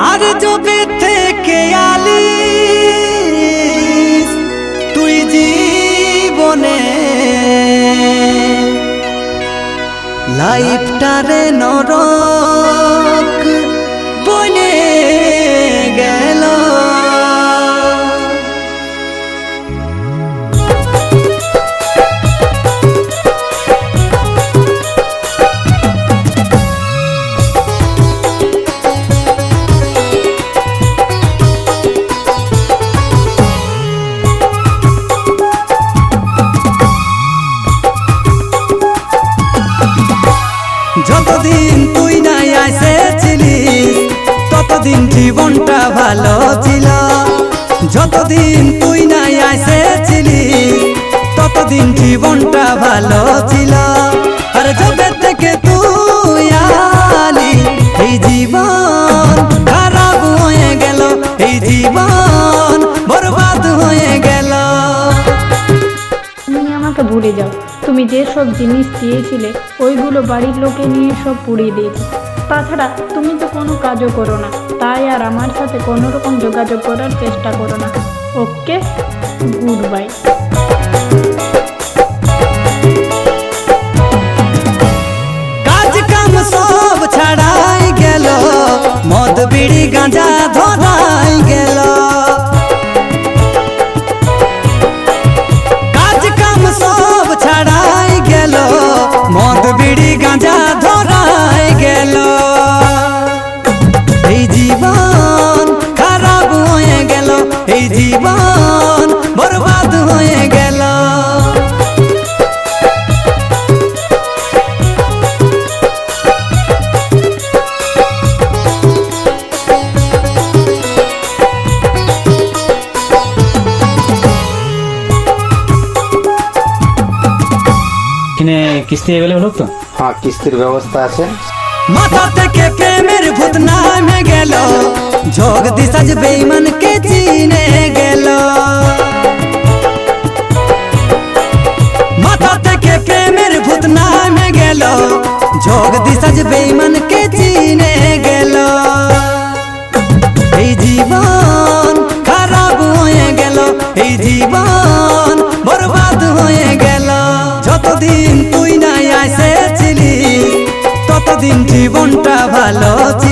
আর যবে থেকে আলিস তুই জীবনে লাইফটারে নরক বনে গেল। যতদিন তুই নাই এসেছিলিস ততদিন জীবনটা ভালো ছিল। যতদিন তুই নাই এসেছিলিস ততদিন জীবনটা ভালো ছিল। আর যবে থেকে তুই আলি এই জীবন খারাপ হয়ে গেল, এই জীবন বরবাদ হয়ে গেল। তুমি আমাকে ভুলে যাও, তুমি যে সব জিনিস দিয়েছিলে ওইগুলো বাড়ির লোকে নিয়ে সব পুড়িয়ে দিয়েছে। তাছাড়া তুমি তো কোনো কাজও করো না, তাই আর আমার সাথে কোনো রকম যোগাযোগ করার চেষ্টা করো না। ওকে, গুড বাই। কাজ কাম সব ছাড়াই গেল, মদ বিড়ি গাঁজা ধরাই গেল। কাজ কাম সব ছাড়াই গেল, মদ বিড়ি গাঁজা ধরাই গেল। এই জীবন খারাপ হয়ে গেল, এই জীবন বরবাদ হয়ে গেল। এখানে কিস্তি অ্যাভেলেবল হোক তো? হ্যাঁ, কিস্তির ব্যবস্থা আছে। মাথা থেকে প্রেমের ভূত নামে গেল, ঝোঁক দিশা বেঈমান কে চিনে গেল। মাথা থেকে প্রেমের ভূত নামে গেল, ঝোঁক দিশা বেঈমান কে চিনে গেল। এই জীবন খারাপ হয়ে গেল, এই জীবন বরবাদ হয়ে গেল। যতদিন তুই নাই এসেছিলিস ততদিন জীবনটা ভালো ছিল।